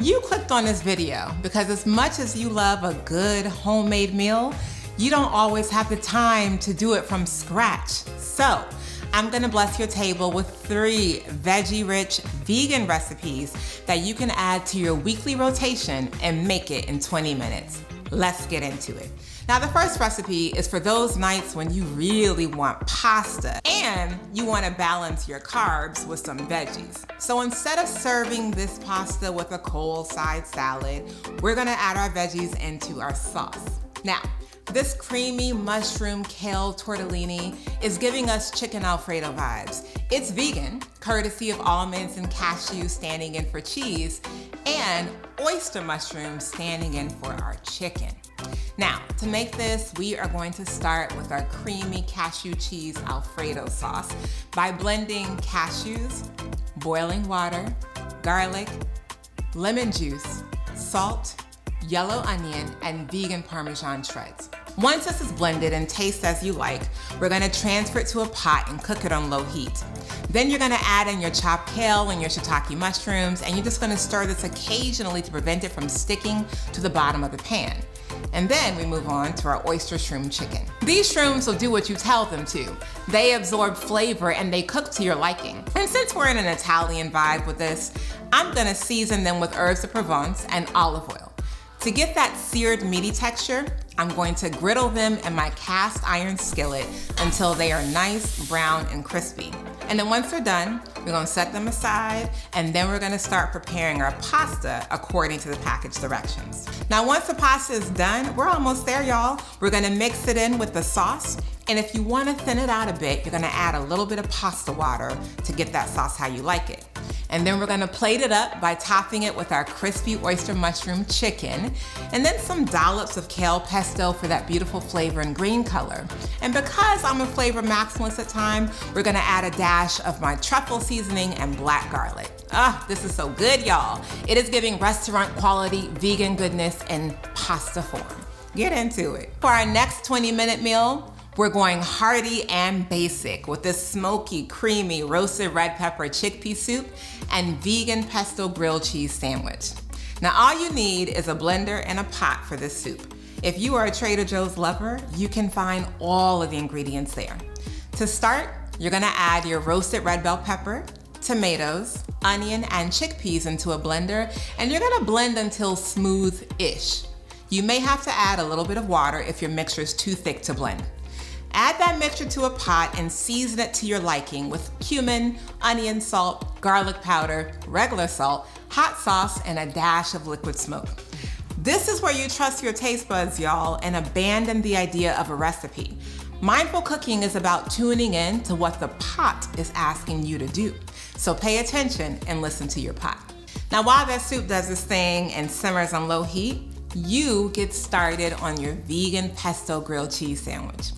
You clicked on this video because as much as you love a good homemade meal, you don't always have the time to do it from scratch. So I'm gonna bless your table with 3 veggie-rich vegan recipes that you can add to your weekly rotation and make it in 20 minutes. Let's get into it. Now the first recipe is for those nights when you really want pasta and you want to balance your carbs with some veggies. So instead of serving this pasta with a cold side salad, we're gonna add our veggies into our sauce. Now, this creamy mushroom kale tortellini is giving us chicken Alfredo vibes. It's vegan, courtesy of almonds and cashews standing in for cheese, and oyster mushrooms standing in for our chicken. Now, to make this, we are going to start with our creamy cashew cheese Alfredo sauce by blending cashews, boiling water, garlic, lemon juice, salt, yellow onion, and vegan parmesan shreds. Once this is blended and taste as you like, we're gonna transfer it to a pot and cook it on low heat. Then you're gonna add in your chopped kale and your shiitake mushrooms, and you're just gonna stir this occasionally to prevent it from sticking to the bottom of the pan. And then we move on to our oyster shroom chicken. These shrooms will do what you tell them to. They absorb flavor and they cook to your liking. And since we're in an Italian vibe with this, I'm gonna season them with herbs of Provence and olive oil. To get that seared meaty texture, I'm going to griddle them in my cast iron skillet until they are nice, brown, and crispy. And then once they're done, we're gonna set them aside, and then we're gonna start preparing our pasta according to the package directions. Now, once the pasta is done, we're almost there, y'all. We're gonna mix it in with the sauce, and if you wanna thin it out a bit, you're gonna add a little bit of pasta water to get that sauce how you like it. And then we're gonna plate it up by topping it with our crispy oyster mushroom chicken, and then some dollops of kale pesto for that beautiful flavor and green color. And because I'm a flavor maximalist at times, we're gonna add a dash of my truffle seasoning and black garlic. This is so good, y'all. It is giving restaurant quality vegan goodness in pasta form. Get into it. For our next 20-minute meal, we're going hearty and basic with this smoky, creamy, roasted red pepper chickpea soup and vegan pesto grilled cheese sandwich. Now all you need is a blender and a pot for this soup. If you are a Trader Joe's lover, you can find all of the ingredients there. To start, you're gonna add your roasted red bell pepper, tomatoes, onion, and chickpeas into a blender, and you're gonna blend until smooth-ish. You may have to add a little bit of water if your mixture is too thick to blend. Add that mixture to a pot and season it to your liking with cumin, onion, salt, garlic powder, regular salt, hot sauce, and a dash of liquid smoke. This is where you trust your taste buds, y'all, and abandon the idea of a recipe. Mindful cooking is about tuning in to what the pot is asking you to do. So pay attention and listen to your pot. Now, while that soup does this thing and simmers on low heat, you get started on your vegan pesto grilled cheese sandwich.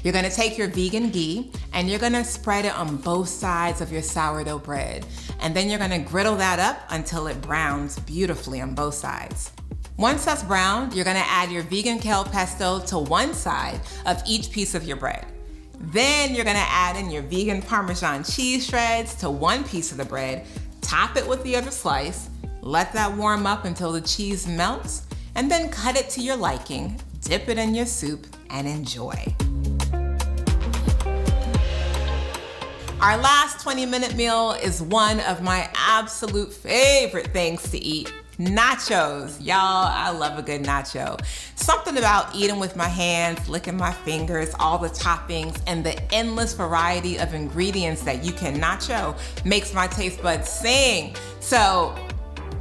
You're gonna take your vegan ghee and you're gonna spread it on both sides of your sourdough bread. And then you're gonna griddle that up until it browns beautifully on both sides. Once that's browned, you're gonna add your vegan kale pesto to one side of each piece of your bread. Then you're gonna add in your vegan Parmesan cheese shreds to one piece of the bread, top it with the other slice, let that warm up until the cheese melts, and then cut it to your liking, dip it in your soup, and enjoy. Our last 20-minute meal is one of my absolute favorite things to eat, nachos. Y'all, I love a good nacho. Something about eating with my hands, licking my fingers, all the toppings, and the endless variety of ingredients that you can nacho makes my taste buds sing. So,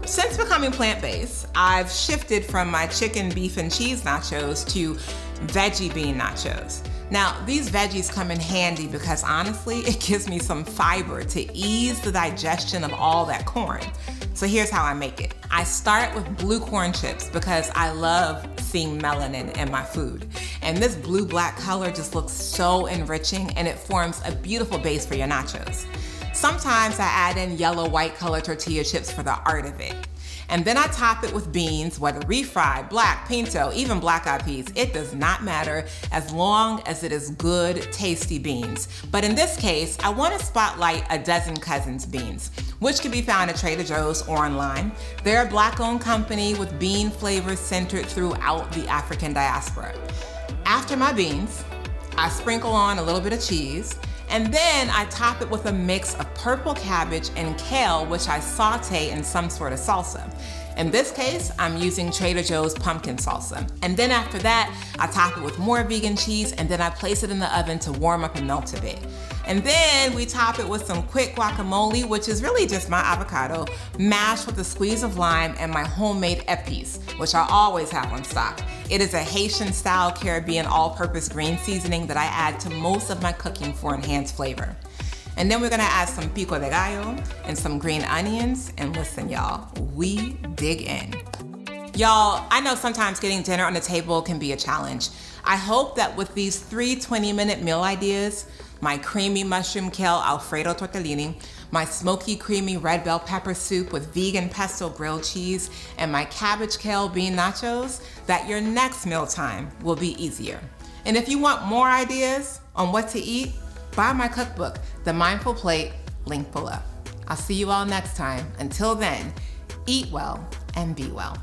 since becoming plant-based, I've shifted from my chicken, beef, and cheese nachos to veggie bean nachos. Now, these veggies come in handy because honestly, it gives me some fiber to ease the digestion of all that corn. So here's how I make it. I start with blue corn chips because I love seeing melanin in my food. And this blue-black color just looks so enriching and it forms a beautiful base for your nachos. Sometimes I add in yellow-white color tortilla chips for the art of it. And then I top it with beans, whether refried, black, pinto, even black eyed peas. It does not matter as long as it is good, tasty beans. But in this case, I want to spotlight a dozen cousins beans, which can be found at Trader Joe's or online. They're a Black-owned company with bean flavors centered throughout the African diaspora. After my beans, I sprinkle on a little bit of cheese, and then I top it with a mix of purple cabbage and kale, which I saute in some sort of salsa. In this case, I'm using Trader Joe's pumpkin salsa. And then after that, I top it with more vegan cheese, and then I place it in the oven to warm up and melt a bit. And then we top it with some quick guacamole, which is really just my avocado, mashed with a squeeze of lime and my homemade epis, which I always have on stock. It is a Haitian-style Caribbean all-purpose green seasoning that I add to most of my cooking for enhanced flavor. And then we're gonna add some pico de gallo and some green onions. And listen, y'all, we dig in. Y'all, I know sometimes getting dinner on the table can be a challenge. I hope that with these 3 20-minute meal ideas, my creamy mushroom kale Alfredo tortellini, my smoky creamy red bell pepper soup with vegan pesto grilled cheese, and my cabbage kale bean nachos, that your next mealtime will be easier. And if you want more ideas on what to eat, buy my cookbook, The Mindful Plate, link below. I'll see you all next time. Until then, eat well and be well.